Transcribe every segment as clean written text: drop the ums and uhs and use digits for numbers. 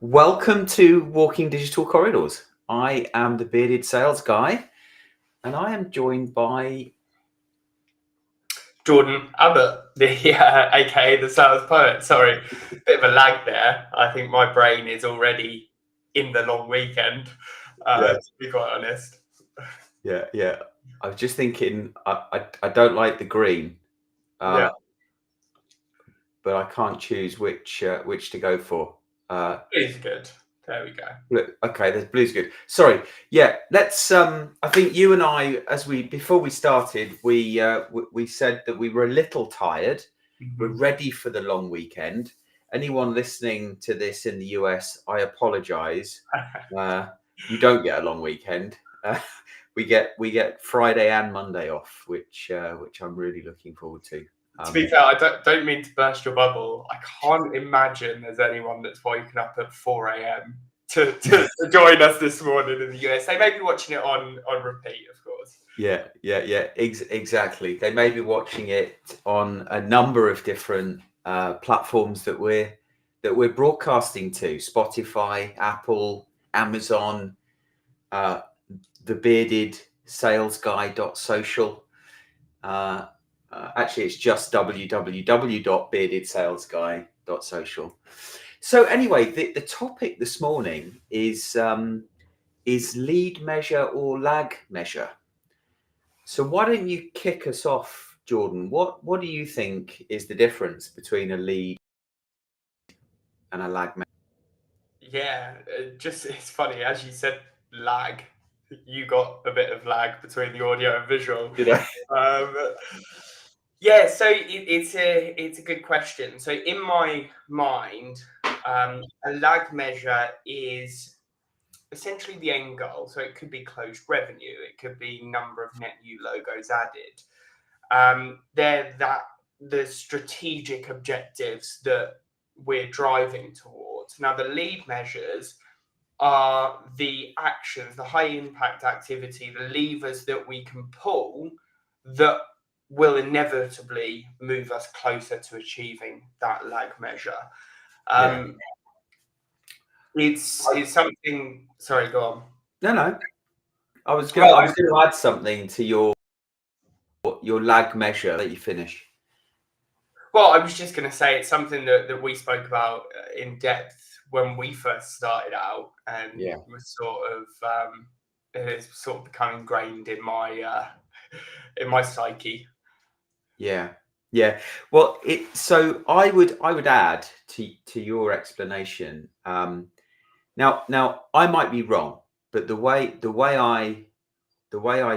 Welcome to Walking Digital Corridors. I am the bearded sales guy, and I am joined by Jordan Abbott, aka the sales poet. Sorry, bit of a lag there. I think my brain is already in the long weekend. To be quite honest. Yeah. I was just thinking, I don't like the green, Yeah, but I can't choose which to go for. it's good. There we go. Look, okay, there's blue's good. Sorry, yeah. Let's. I think you and I, before we started, we said that we were a little tired. We're ready for the long weekend. Anyone listening to this in the US, I apologize. You don't get a long weekend. We get Friday and Monday off, which I'm really looking forward to. To be fair, I don't mean to burst your bubble. I can't imagine there's anyone that's woken up at 4 a.m. to join us this morning in the US. They may be watching it on repeat, of course. Yeah. Exactly. They may be watching it on a number of different platforms that we're broadcasting to: Spotify, Apple, Amazon, the bearded sales guy.social. Actually, it's just www.beardedsalesguy.social. So anyway, the topic this morning is lead measure or lag measure. So why don't you kick us off, Jordan? What do you think is the difference between a lead and a lag measure? Yeah, it's funny as you said lag. You got a bit of lag between the audio and visual. Did I? Yeah, so it's a good question. So in my mind, a lag measure is essentially the end goal. So it could be closed revenue, it could be number of net new logos added. They're the strategic objectives that we're driving towards. Now, the lead measures are the actions, the high impact activity, the levers that we can pull that will inevitably move us closer to achieving that lag measure. It's something. Sorry, go on. No. I was going to add something to your lag measure that you finish. Well, I was just going to say it's something that we spoke about in depth when we first started out, and was it's sort of become ingrained in my psyche. Yeah. Well, so I would add to your explanation. Now I might be wrong, but the way I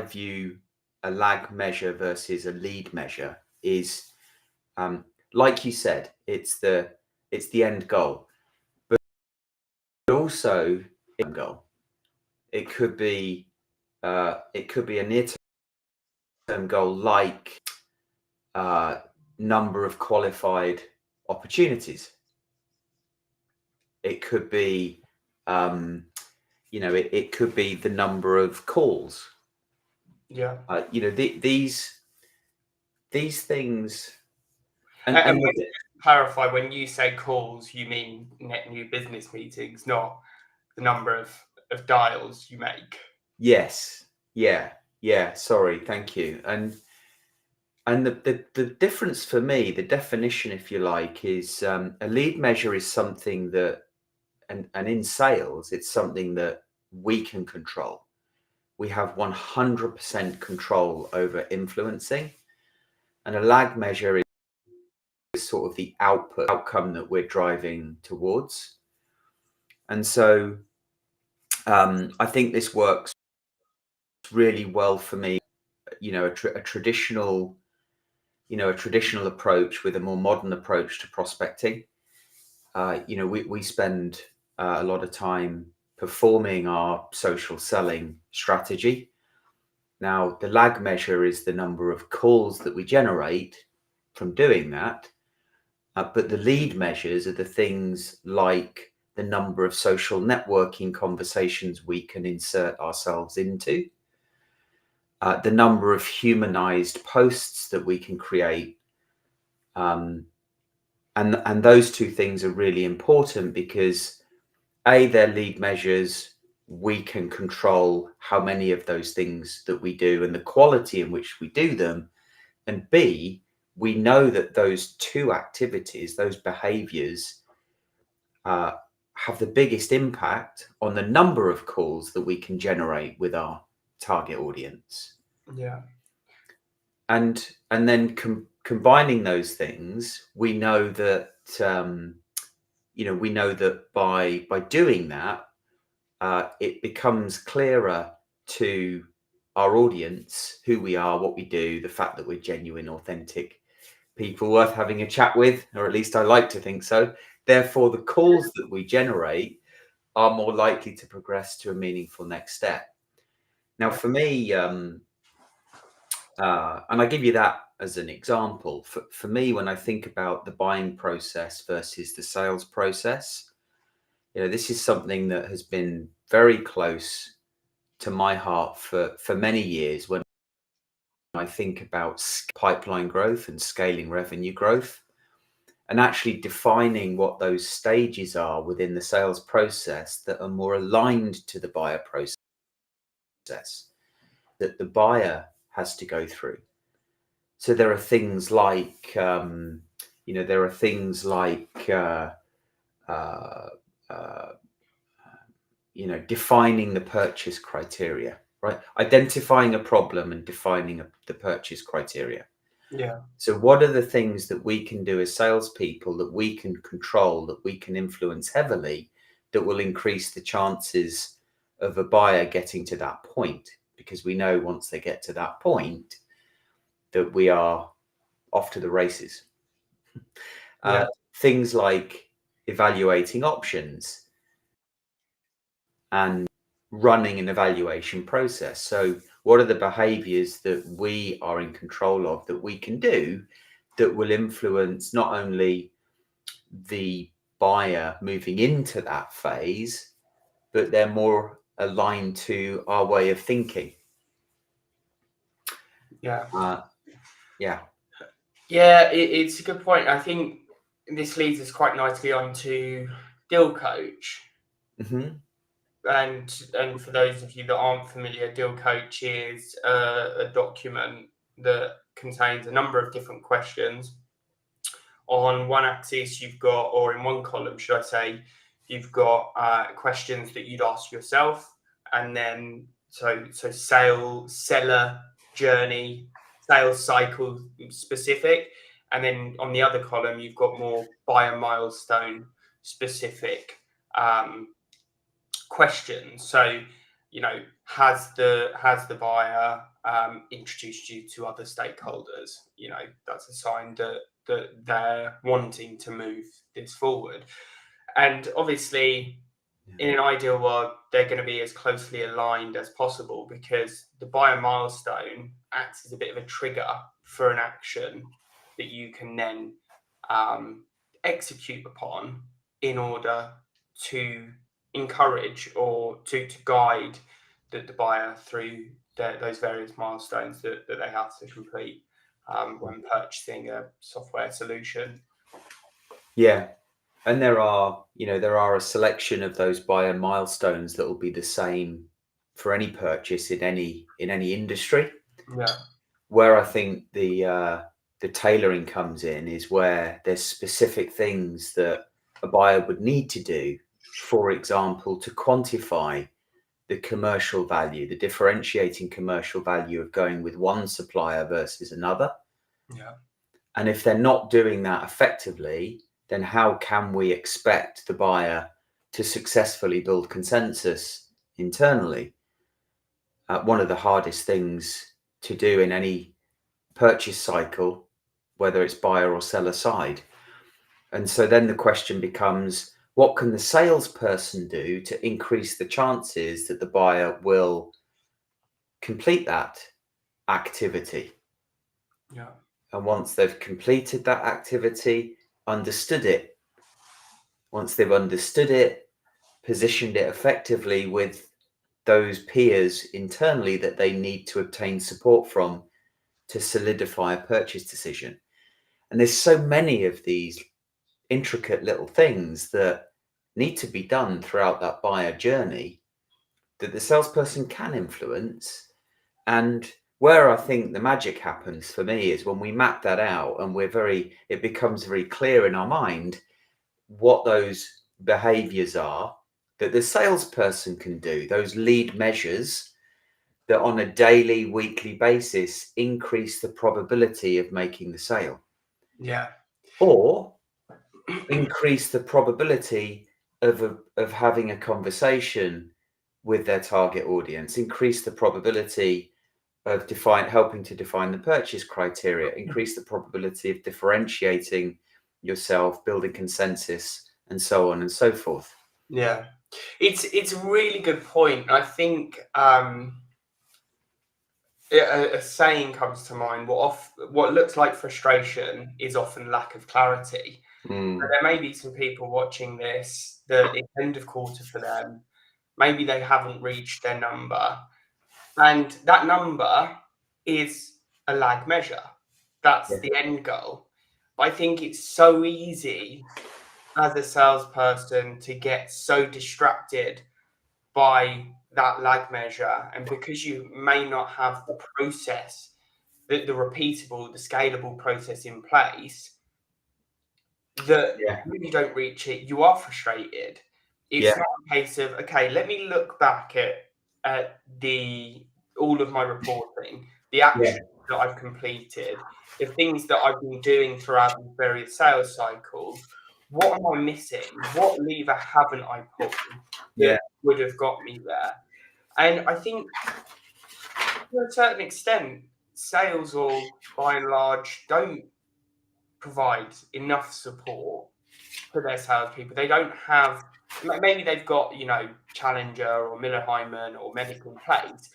view a lag measure versus a lead measure is, like you said, it's the end goal, but also end goal. It could be a near-term goal, like number of qualified opportunities. It could be, it could be the number of calls. Yeah. These things. And to clarify, when you say calls, you mean net new business meetings, not the number of dials you make. Yes. Yeah. Sorry. Thank you. And the difference for me, the definition, if you like, is a lead measure is something that, and in sales, it's something that we can control. We have 100% control over influencing, and a lag measure is sort of the outcome that we're driving towards. And so I think this works really well for me. A traditional approach with a more modern approach to prospecting. We spend a lot of time performing our social selling strategy. Now, the lag measure is the number of calls that we generate from doing that. But the lead measures are the things like the number of social networking conversations we can insert ourselves into, the number of humanized posts that we can create. And those two things are really important because their lead measures. We can control how many of those things that we do and the quality in which we do them. And B, we know that those two activities, those behaviors, have the biggest impact on the number of calls that we can generate with our target audience. Yeah. And then combining those things, we know that by doing that, it becomes clearer to our audience who we are, what we do, the fact that we're genuine, authentic people worth having a chat with, or at least I like to think so. Therefore, the calls that we generate are more likely to progress to a meaningful next step. Now, for me, and I give you that as an example, for me, when I think about the buying process versus the sales process, this is something that has been very close to my heart for many years when I think about pipeline growth and scaling revenue growth, and actually defining what those stages are within the sales process that are more aligned to the buyer process that the buyer has to go through. So there are things like, defining the purchase criteria, right? Identifying a problem and defining the purchase criteria. Yeah. So what are the things that we can do as salespeople that we can control, that we can influence heavily, that will increase the chances of a buyer getting to that point? Because we know once they get to that point that we are off to the races. Things like evaluating options and running an evaluation process. So what are the behaviors that we are in control of that we can do that will influence not only the buyer moving into that phase, but they're more aligned to our way of thinking? It's a good point. I think this leads us quite nicely on to Deal Coach. Mm-hmm. And for those of you that aren't familiar, Deal Coach is a document that contains a number of different questions. On one axis, you've got, or in one column, should I say, you've got questions that you'd ask yourself, and then so seller journey, sales cycle specific, and then on the other column, you've got more buyer milestone specific questions. So, has the buyer introduced you to other stakeholders? That's a sign that they're wanting to move this forward. And obviously, in an ideal world, they're going to be as closely aligned as possible, because the buyer milestone acts as a bit of a trigger for an action that you can then execute upon in order to encourage or to guide the buyer through those various milestones that they have to complete when purchasing a software solution. Yeah. And there are a selection of those buyer milestones that will be the same for any purchase in any industry. Yeah. Where I think the tailoring comes in is where there's specific things that a buyer would need to do, for example, to quantify the commercial value, the differentiating commercial value of going with one supplier versus another. Yeah. And if they're not doing that effectively, then how can we expect the buyer to successfully build consensus internally? One of the hardest things to do in any purchase cycle, whether it's buyer or seller side. And so then the question becomes, what can the salesperson do to increase the chances that the buyer will complete that activity? Yeah. And once they've completed that activity, understood it, once they've understood it, positioned it effectively with those peers internally that they need to obtain support from to solidify a purchase decision. And there's so many of these intricate little things that need to be done throughout that buyer journey that the salesperson can influence. And where I think the magic happens for me is when we map that out and it becomes very clear in our mind what those behaviors are that the salesperson can do, those lead measures that on a daily, weekly basis increase the probability of making the sale. Yeah. Or increase the probability of having a conversation with their target audience, increase the probability of helping to define the purchase criteria, increase the probability of differentiating yourself, building consensus, and so on and so forth. Yeah, it's a really good point. I think a saying comes to mind. What looks like frustration is often lack of clarity. There may be some people watching this that it's end of quarter for them. Maybe they haven't reached their number, and that number is a lag measure. That's Yeah. the end goal. But I think it's so easy as a salesperson to get so distracted by that lag measure, and because you may not have the process, the repeatable, the scalable process in place, that Yeah. when you don't reach it, you are frustrated. It's Yeah. not a case of, okay, let me look back at the all of my reporting, the actions that I've completed, the things that I've been doing throughout the various sales cycles. What am I missing? What lever haven't I pulled Yeah. that would have got me there? And I think to a certain extent, sales, or by and large, don't provide enough support for their salespeople. They don't have, maybe they've got, Challenger or Miller Hyman or Medical in place,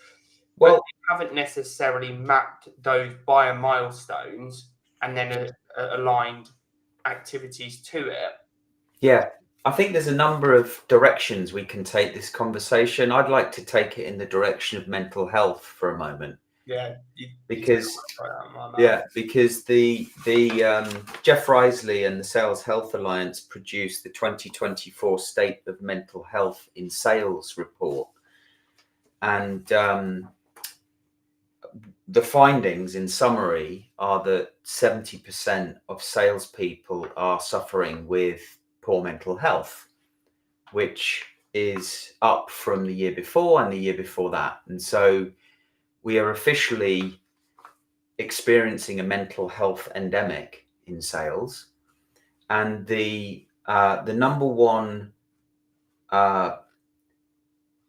but Well, they haven't necessarily mapped those buyer milestones and then aligned activities to it. yeah, I think there's a number of directions we can take this conversation. I'd like to take it in the direction of mental health for a moment. Yeah, because the Jeff Risley and the Sales Health Alliance produced the 2024 State of Mental Health in Sales report, and the findings in summary are that 70% of salespeople are suffering with poor mental health, which is up from the year before and the year before that. And so we are officially experiencing a mental health endemic in sales. And the number one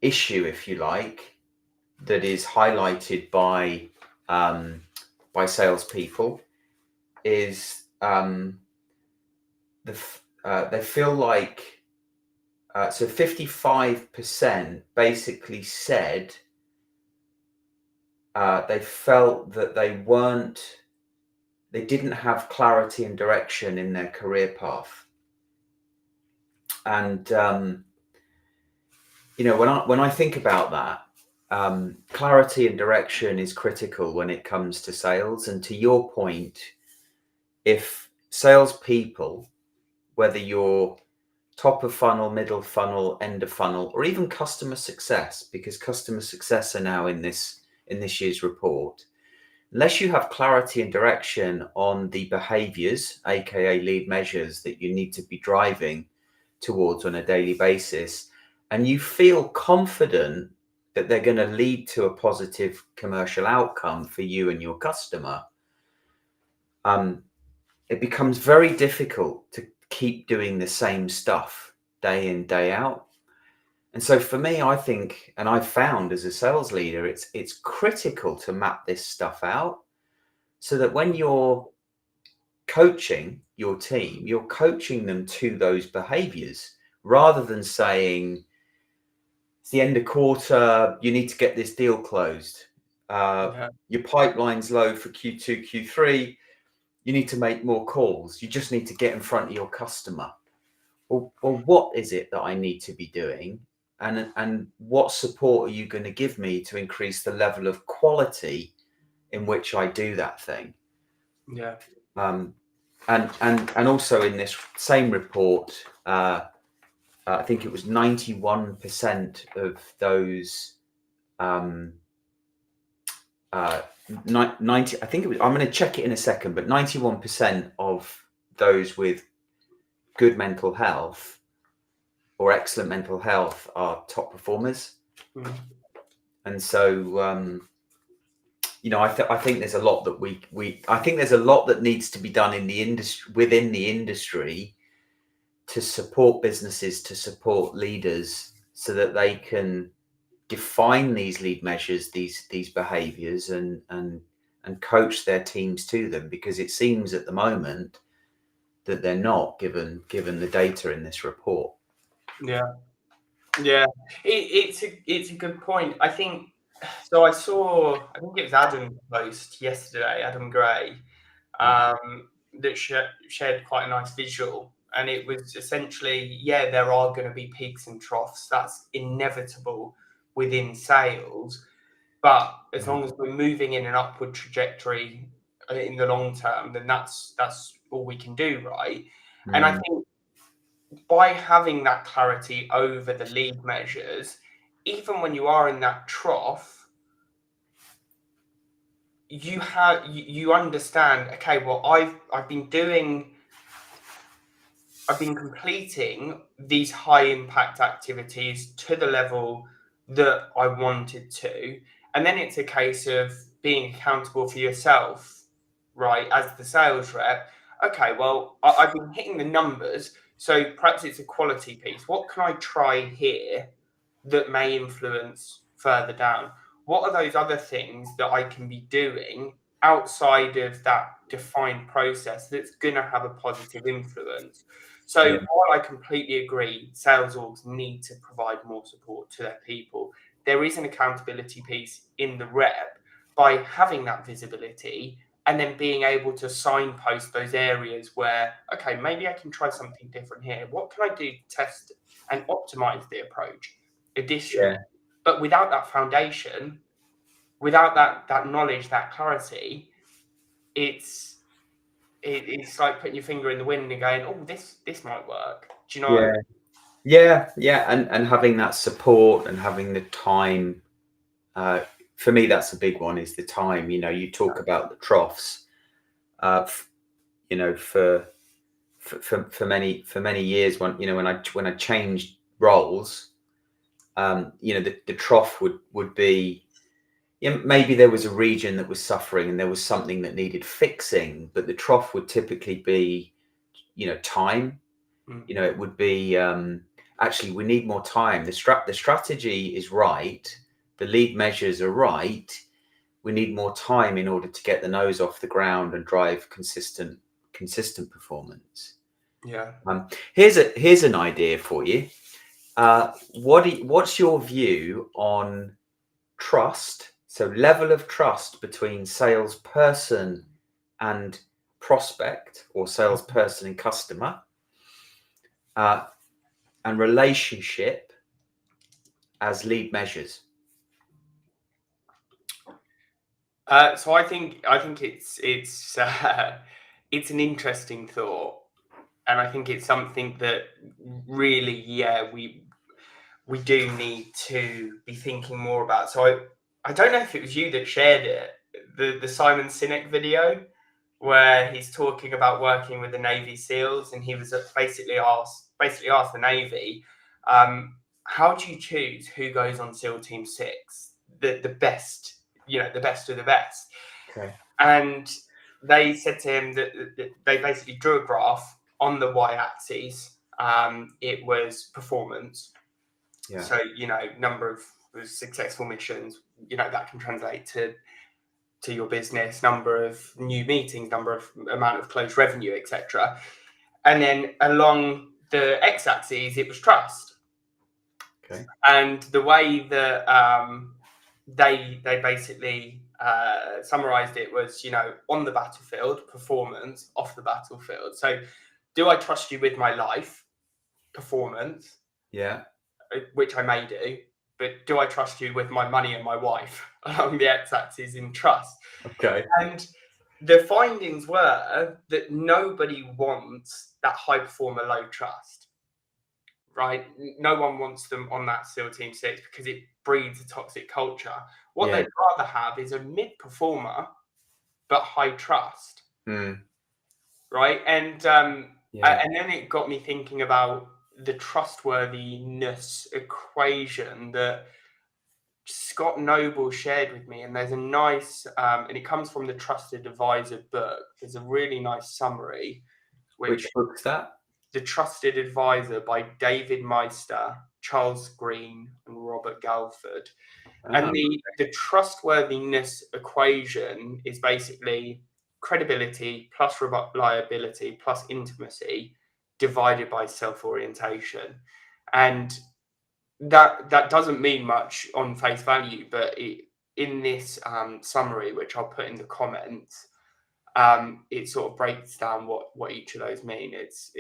issue, if you like, that is highlighted by salespeople is they feel like so 55% basically said they felt that they didn't have clarity and direction in their career path. And when I think about that, clarity and direction is critical when it comes to sales. And to your point, if salespeople, whether you're top of funnel, middle funnel, end of funnel, or even customer success, because customer success are now in this year's report, unless you have clarity and direction on the behaviors, aka lead measures, that you need to be driving towards on a daily basis, and you feel confident that they're going to lead to a positive commercial outcome for you and your customer, it becomes very difficult to keep doing the same stuff day in, day out. And so for me, I think, and I've found as a sales leader, it's critical to map this stuff out so that when you're coaching your team, you're coaching them to those behaviors rather than saying, it's the end of quarter, you need to get this deal closed. Your pipeline's low for Q2, Q3, you need to make more calls. You just need to get in front of your customer. Well, what is it that I need to be doing? And what support are you going to give me to increase the level of quality in which I do that thing? Yeah. And also in this same report, I think it was 91% of those 90, I think it was, I'm going to check it in a second, but 91% of those with good mental health or excellent mental health are top performers. Mm. And so, I think there's a lot that I think there's a lot that needs to be done in the industry, within the industry, to support businesses, to support leaders, so that they can define these lead measures, these behaviors, and coach their teams to them, because it seems at the moment that they're not, given the data in this report. Yeah, it's a good point. I think so. I think it was Adam post yesterday, Adam Gray, that shared quite a nice visual, and it was essentially, yeah, there are going to be peaks and troughs. That's inevitable within sales, but as long as we're moving in an upward trajectory in the long term, then that's all we can do, right? And I think by having that clarity over the lead measures, even when you are in that trough, you understand, okay, well, I've been completing these high impact activities to the level that I wanted to, and then it's a case of being accountable for yourself, right, as the sales rep. Okay, well, I've been hitting the numbers, so perhaps it's a quality piece. What can I try here that may influence further down? What are those other things that I can be doing outside of that defined process that's going to have a positive influence? So while I completely agree, sales orgs need to provide more support to their people, there is an accountability piece in the rep by having that visibility and then being able to signpost those areas where, okay, maybe I can try something different here. What can I do to test and optimize the approach? Additionally, but without that foundation, without that knowledge, that clarity, it's like putting your finger in the wind and going, oh, this might work. Do you know what I mean? Yeah, and having that support and having the time. For me, that's a big one, is the time. You talk about the troughs. For many years, when I changed roles, the trough would be, maybe there was a region that was suffering and there was something that needed fixing, but the trough would typically be, time. It would be, actually, we need more time. The strategy is right. The lead measures are right. We need more time in order to get the nose off the ground and drive consistent performance. Yeah. Here's an idea for you. What's your view on trust? So level of trust between salesperson and prospect, or salesperson and customer, and relationship as lead measures. So I think it's an interesting thought, and I think it's something that really, we do need to be thinking more about. So I don't know if it was you that shared it, the Simon Sinek video, where he's talking about working with the Navy SEALs, and he was basically asked the Navy, how do you choose who goes on SEAL Team 6, the best, the best of the best? Okay. And they said to him that they basically drew a graph on the y-axis. It was performance. Yeah. So, number of successful missions, that can translate to your business, number of new meetings, amount of closed revenue, etc. And then along the x-axis, it was trust. Okay. And the way that they basically summarized it was, on the battlefield, performance; off the battlefield. So, do I trust you with my life? Performance. Yeah. Which I may do, but do I trust you with my money and my wife? Along the x-axis in trust. Okay. And the findings were that nobody wants that high performer, low trust, right? No one wants them on that SEAL Team 6 because it breeds a toxic culture. What Yeah. they'd rather have is a mid performer, but high trust, right? And then it got me thinking about the trustworthiness equation that Scott Noble shared with me. And there's a nice, and it comes from the Trusted Advisor book. There's a really nice summary. Which book's that? The Trusted Advisor by David Meister, Charles Green, and Robert Galford. And the trustworthiness equation is basically credibility plus reliability plus intimacy divided by self-orientation. And that doesn't mean much on face value, but in this summary, which I'll put in the comments, it sort of breaks down what each of those mean. It's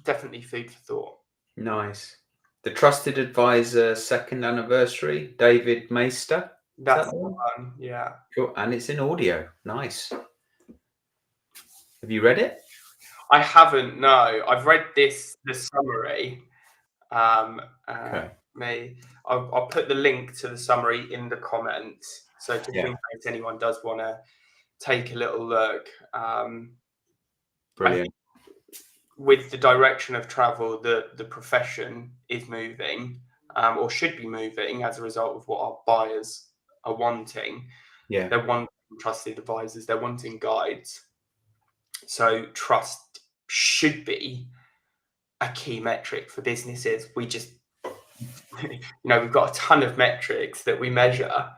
definitely food for thought. Nice. The Trusted Advisor second anniversary, David Meister. That's the one, yeah. Cool. And it's in audio. Nice. Have you read it? I haven't. No, I've read the summary. Okay. I'll put the link to the summary in the comments. So just in case anyone does want to take a little look. Brilliant. With the direction of travel, the profession is moving, or should be moving as a result of what our buyers are wanting. Yeah. They're wanting trusted advisors. They're wanting guides. So trust should be a key metric for businesses. We just, we've got a ton of metrics that we measure,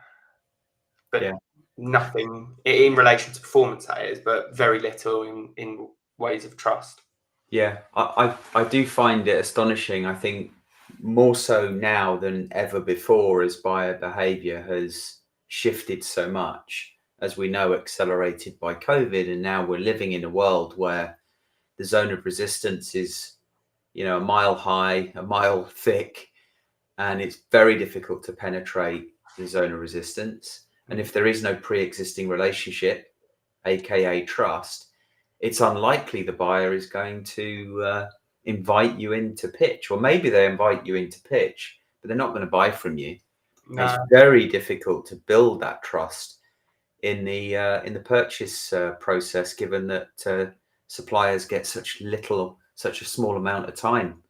but nothing in relation to performance, that is, but very little in ways of trust. Yeah, I do find it astonishing. I think more so now than ever before, as buyer behavior has shifted so much, as we know, accelerated by COVID. And now we're living in a world where the zone of resistance is, a mile high, a mile thick, and it's very difficult to penetrate the zone of resistance. And if there is no pre-existing relationship, aka trust, it's unlikely the buyer is going to invite you into pitch, or maybe they invite you into pitch, but they're not going to buy from you. No. It's very difficult to build that trust in the purchase process, given that suppliers get such a small amount of time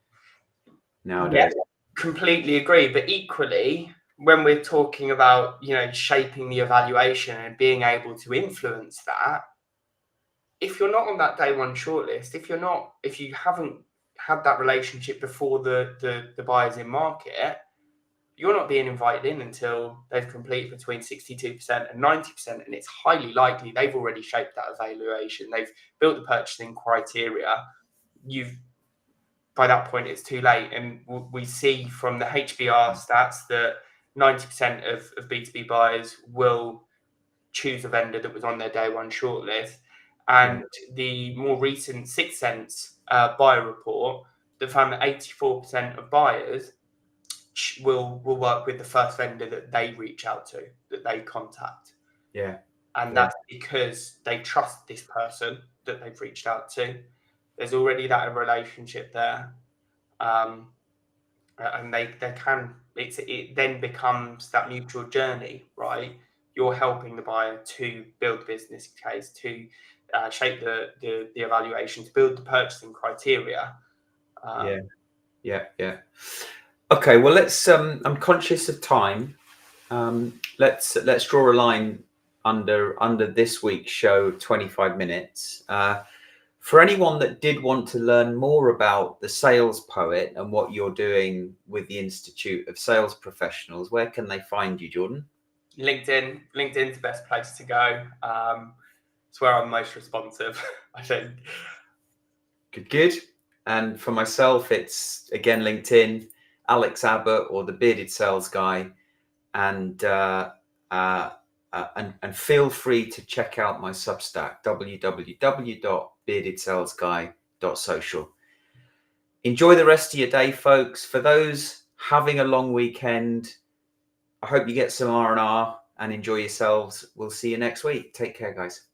nowadays. Yeah, completely agree. But equally, when we're talking about shaping the evaluation and being able to influence that, if you're not on that day one shortlist, if you haven't had that relationship before the buyer's in market, you're not being invited in until they've completed between 62% and 90%. And it's highly likely they've already shaped that evaluation. They've built the purchasing criteria. By that point, it's too late. And we see from the HBR stats that 90% of B2B buyers will choose a vendor that was on their day one shortlist. And the more recent 6 Sense buyer report that found that 84% of buyers will work with the first vendor that they reach out to, that they contact. Yeah. And that's because they trust this person that they've reached out to. There's already that relationship there. And it then becomes that mutual journey, right? You're helping the buyer to build the business case, to shape the evaluation, to build the purchasing criteria. Yeah. Okay, well, let's. I'm conscious of time. Let's draw a line under this week's show, 25 minutes. For anyone that did want to learn more about the Sales Poet and what you're doing with the Institute of Sales Professionals, where can they find you, Jordan? LinkedIn. LinkedIn's the best place to go. It's where I'm most responsive, I think. Good. And for myself, it's again LinkedIn, Alex Abbott, or the Bearded Sales Guy, and feel free to check out my Substack, www.beardedsalesguy.social. Enjoy the rest of your day, folks. For those having a long weekend, I hope you get some R&R and enjoy yourselves. We'll see you next week. Take care, guys.